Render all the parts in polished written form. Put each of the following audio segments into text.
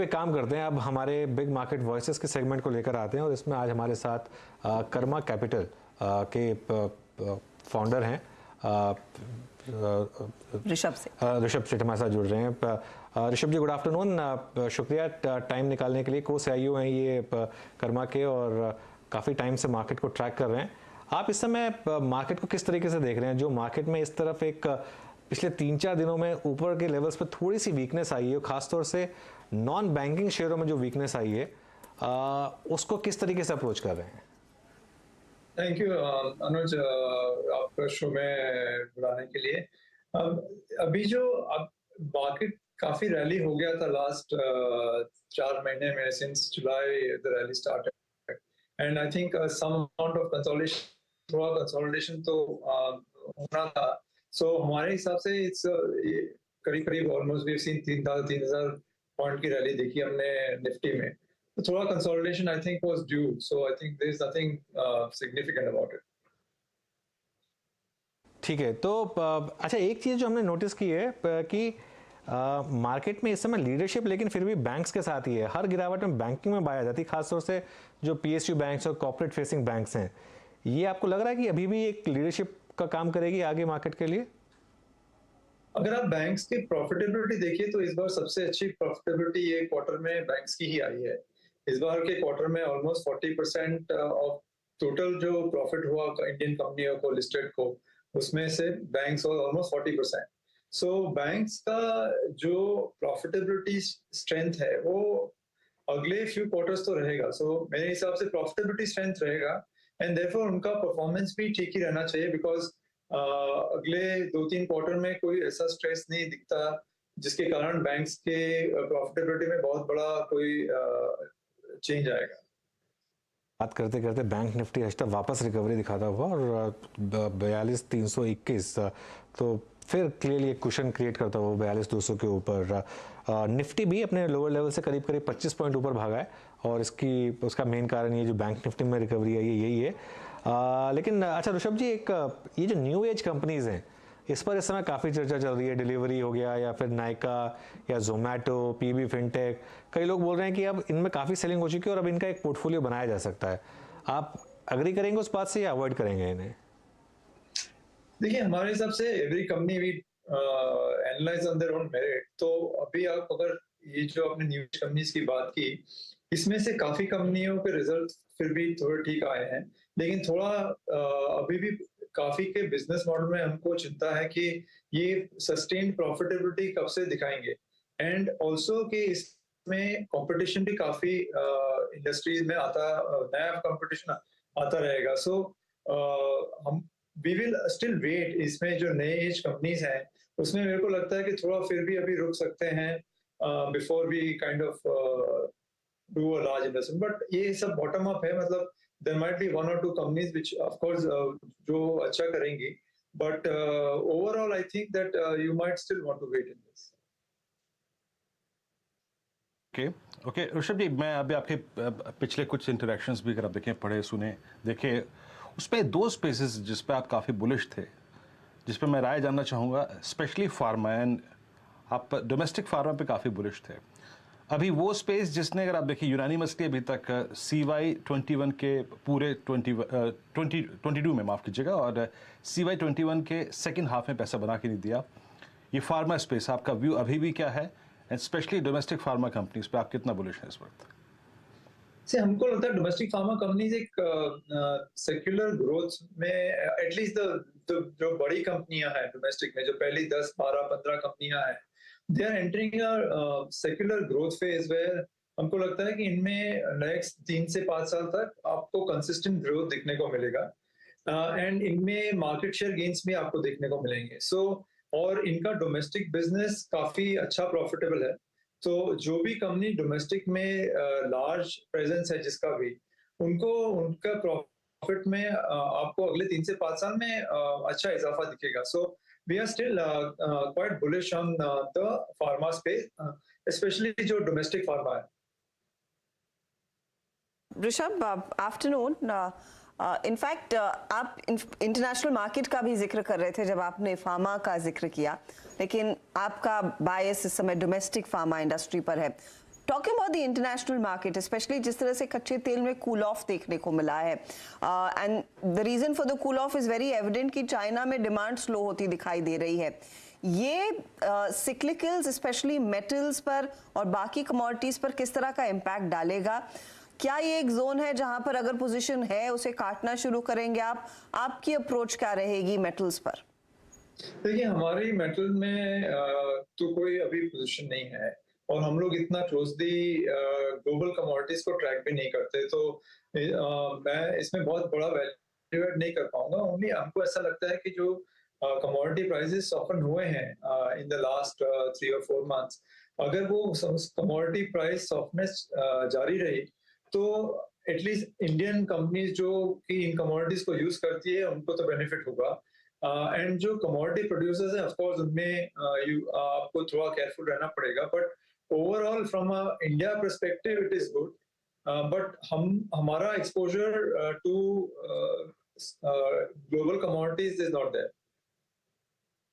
एक काम करते हैं, अब हमारे बिग मार्केट वॉइसेस के सेगमेंट को लेकर आते हैं और इसमें आज हमारे साथ कर्मा कैपिटल के फाउंडर हैं ऋषभ सेठ हमारे साथ जुड़ रहे हैं। ऋषभ जी, गुड आफ्टरनून। शुक्रिया टाइम निकालने के लिए। को सीईओ हैं ये कर्मा के और काफ़ी टाइम से मार्केट को ट्रैक कर रहे हैं। आप इस समय मार्केट को किस तरीके से देख रहे हैं? जो मार्केट में इस तरफ एक पिछले 3-4 दिनों में ऊपर के लेवल्स पर थोड़ी सी वीकनेस आई है, खासतौर से नॉन बैंकिंग शेयरों में जो वीकनेस आई है, उसको किस तरीके से अप्रोच कर रहे हैं? थैंक यू अनुज, आपका शो में बुलाने के लिए। अभी जो अब मार्केट काफी रैली हो गया था लास्ट 4 महीने में, since July the rally started and I think some amount of consolidation, थोड़ा कंसोलिडेशन तो होना था। सो हमारे हिसाब से इट्स करीब करीब almost we have seen 3,000 point की रैली देखी हमने निफ्टी में। थोड़ा consolidation I think was due, so I think there is nothing significant about it. ठीक है, तो अच्छा, एक चीज़ जो हमने नोटिस की है कि मार्केट में इस समय लीडरशिप लेकिन फिर भी बैंक्स के साथ ही है। हर गिरावट में बैंकिंग में पाया जाती है, खासतौर से जो पीएसयू बैंक्स और कॉर्पोरेट फेसिंग बैंक्स हैं। ये आपको लग रहा है कि अभी भी एक लीडरशिप का काम करेगी आगे मार्केट के लिए? अगर आप बैंक्स की प्रॉफिटेबिलिटी देखिए तो इस बार सबसे अच्छी प्रॉफिटेबिलिटी ये क्वार्टर में बैंक्स की ही आई है। इस बार के क्वार्टर में ऑलमोस्ट 40% ऑफ टोटल जो प्रॉफिट हुआ इंडियन कंपनियों को, लिस्टेड को, उसमें से बैंक्स और ऑलमोस्ट 40%। सो बैंक्स का जो प्रॉफिटेबिलिटी स्ट्रेंथ है वो अगले फ्यू क्वार्टर्स तो रहेगा। सो मेरे हिसाब से प्रॉफिटेबिलिटी स्ट्रेंथ रहेगा एंड देयरफॉर उनका परफॉर्मेंस भी ठीक ही रहना चाहिए, बिकॉज अगले 2-3 क्वार्टर में कोई ऐसा स्ट्रेस नहीं दिखता जिसके कारण बैंक्स के प्रॉफिटेबिलिटी में बहुत बड़ा कोई चेंज आएगा। बात करते करते बैंक निफ्टी आज तक वापस रिकवरी दिखाता हुआ और 42,321, तो फिर क्लियरली एक क्वेश्चन क्रिएट करता हुआ 42,200 के ऊपर। निफ्टी भी अपने लोअर लेवल से करीब करीब 25 पॉइंट ऊपर भागा है और उसका मेन कारण ये जो बैंक निफ्टी में रिकवरी है ये यही है। लेकिन अच्छा ऋषभ जी, एक ये जो न्यू एज कंपनीज हैं इस पर इस समय काफ़ी चर्चा चल रही है। डिलीवरी हो गया या फिर नायका या जोमेटो, पीबी फिनटेक, कई लोग बोल रहे हैं कि अब इनमें काफ़ी सेलिंग हो चुकी है और अब इनका एक पोर्टफोलियो बनाया जा सकता है। आप अग्री करेंगे उस बात से या अवॉइड करेंगे इन्हें? देखिए, हमारे हिसाब से every company we analyse on their own merit. तो अभी आप अगर ये जो आपने न्यू कंपनीज की बात की, इसमें से काफी कंपनियों के रिजल्ट फिर भी थोड़े ठीक आए हैं, लेकिन थोड़ा अभी भी काफी के बिजनेस मॉडल में हमको चिंता है कि ये सस्टेन्ड प्रॉफिटेबिलिटी कब से दिखाएंगे एंड ऑल्सो कि इसमें कंपटीशन भी काफी इंडस्ट्रीज में नया कंपटीशन आता रहेगा। सो हम वी विल स्टिल वेट। इसमें जो नए एज कंपनीज हैं उसमें मेरे को लगता है कि थोड़ा फिर भी अभी रुक सकते हैं before we kind of do a large investment. But ये सब बॉटम अप है, मतलब there might be 1 or 2 companies which of course जो अच्छा करेंगी, but overall I think that you might still want to wait in this. Okay Rishabh ji, मैं अभी आपके पिछले कुछ इंटरेक्शंस भी अगर आप देखें, पढ़े सुने देखे, उस पर 2 स्पेसेस जिस पे आप काफ़ी बुलिश थे, जिस पे मैं राय जानना चाहूँगा, स्पेशली फार्मा, एंड आप डोमेस्टिक फार्मा पे काफ़ी बुलिश थे। अभी वो स्पेस जिसने, अगर आप देखिए, यूनानिमसली अभी तक CY21 के पूरे 2022 में, माफ़ कीजिएगा, और CY21 के सेकेंड हाफ में पैसा बना के नहीं दिया। ये फार्मा स्पेस, आपका व्यू अभी भी क्या है, and specially domestic pharma companies पे आप कितना बुलिश हैं इस वक्त? से हमको लगता है डोमेस्टिक फार्मा कंपनीज एक सेक्युलर ग्रोथ में, एटलीस्ट जो बड़ी कंपनियां हैं डोमेस्टिक में, जो पहली 10, 12, 15 कंपनियां हैं, they are entering a secular growth phase where हमको लगता है कि इनमें नेक्स्ट 3 से 5 साल तक आपको कंसिस्टेंट ग्रोथ दिखने को मिलेगा एंड इनमें मार्केट शेयर गेन्स भी आपको देखने को मिलेंगे। सो और इनका डोमेस्टिक बिजनेस काफी अच्छा प्रॉफिटेबल है। तो जो भी कंपनी डोमेस्टिक में लार्ज प्रेजेंस है जिसका भी, उनको उनका प्रॉफिट में आपको अगले 3 से 5 साल में अच्छा इजाफा दिखेगा। So we are still quite bullish on the pharma space, specially जो डोमेस्टिक फार्मा है। ऋषभ, आफ्टरनून। इनफैक्ट आप इंटरनेशनल मार्केट का भी जिक्र कर रहे थे जब आपने फार्मा का जिक्र किया, लेकिन आपका बायस इस समय डोमेस्टिक फार्मा इंडस्ट्री पर है। Talking about the international market, specially जिस तरह से कच्चे तेल में कूल ऑफ देखने को मिला है, and the reason for the cool off is very evident कि चाइना में डिमांड स्लो होती दिखाई दे रही है। ये सिक्लिकल्स स्पेशली मेटल्स पर और बाकी कमोडिटीज पर किस तरह का इम्पैक्ट डालेगा? क्या ये एक जोन है जहां पर अगर पोजीशन है उसे काटना शुरू करेंगे आप? आपकी अप्रोच क्या रहेगी मेटल्स पर? देखिए, हमारी मेटल में तो कोई अभी पोजीशन नहीं है और हम लोग इतना क्लोजली ग्लोबल कमोडिटीज को ट्रैक भी नहीं करते, तो मैं इसमें बहुत बड़ा वैल्यू ऐड नहीं कर पाऊंगा। ओनली हमको ऐसा लगता है कि जो कमोडिटी प्राइसेस सॉफ्टन हुए हैं इन द लास्ट 3 और 4 मंथ्स, अगर वो कमोडिटी प्राइस सॉफ्टनेस जारी रही तो एटलीस्ट इंडियन कंपनीज जो कि इन कमोडिटीज को यूज करती है उनको तो बेनिफिट होगा। एंड जो कमोडिटी प्रोड्यूसर्स हैं, ऑफ कोर्स उनमें आपको थोड़ा केयरफुल रहना पड़ेगा, but overall from India perspective it is good. But हमारा exposure to global commodities is not there.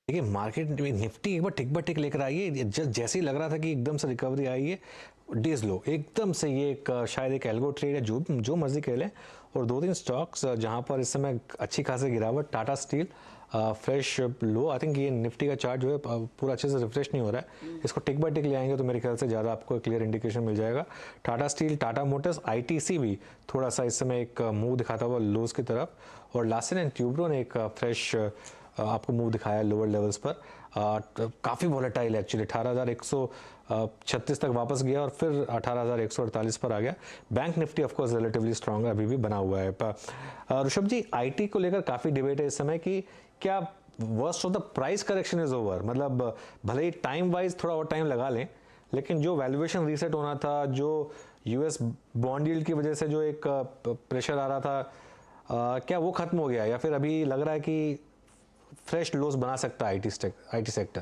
देखिए, मार्केट में निफ्टी एक बार टिक लेकर आई है। जैसे ही लग रहा था कि एकदम से रिकवरी आई है, डेज लो एकदम से, ये एक शायद एक एल्गो ट्रेड है, जो मर्जी कह लें। और 2-3 स्टॉक्स जहां पर इस समय अच्छी खासी गिरावट, Tata steel fresh low. I think ये निफ्टी का चार्ट जो है पूरा अच्छे से रिफ्रेश नहीं हो रहा है, इसको टिक बाय टिक ले आएंगे तो मेरे ख्याल से ज़्यादा आपको क्लियर इंडिकेशन मिल जाएगा। Tata steel, Tata Motors, ITC भी थोड़ा सा इस समय एक मूव दिखाता हुआ लोज की तरफ, और लार्सन एंड ट्यूब्रो ने एक फ्रेश आपको मूव दिखाया लोअर लेवल्स पर। काफ़ी वॉलेटाइल है एक्चुअली, 18,136 तक वापस गया और फिर 18,148 पर आ गया। Bank Nifty of course relatively strong अभी भी बना हुआ है। ऋषभ जी, आईटी को लेकर काफ़ी डिबेट है इस समय कि क्या worst of the price correction is over, मतलब भले ही टाइम वाइज थोड़ा और टाइम लगा लें, लेकिन जो वैल्यूएशन रीसेट होना था, जो यूएस बॉन्ड यील्ड की वजह से जो एक प्रेशर आ रहा था, क्या वो खत्म हो गया या फिर अभी लग रहा है कि फ्रेश लोस बना सकता है आईटी सेक्टर?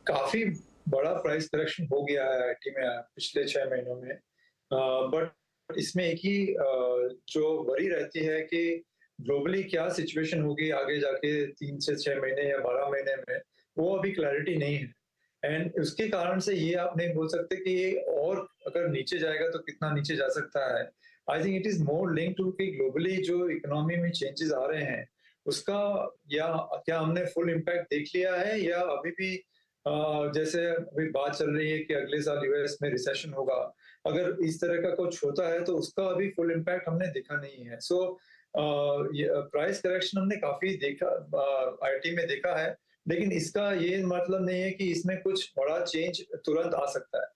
काफी बड़ा प्राइस करेक्शन हो गया है आईटी में पिछले 6 महीनों में, बट इसमें एक ही जो वरी रहती है कि ग्लोबली क्या सिचुएशन होगी आगे जाके 3 से 6 महीने या 12 महीने में, वो अभी क्लैरिटी नहीं है। एंड उसके कारण से ये आप नहीं बोल सकते कि ये और अगर नीचे जाएगा तो कितना नीचे जा सकता है। I think it is more link to कि ग्लोबली जो इकोनॉमी में चेंजेस आ रहे हैं उसका, या क्या हमने फुल इम्पैक्ट देख लिया है, या अभी भी जैसे अभी बात चल रही है कि अगले साल यूएस में रिसेशन होगा, अगर इस तरह का कुछ होता है तो उसका अभी फुल इम्पैक्ट हमने देखा नहीं है। सो प्राइस करेक्शन हमने काफी देखा, आईटी में देखा है, लेकिन इसका ये मतलब नहीं है कि इसमें कुछ बड़ा चेंज तुरंत आ सकता है।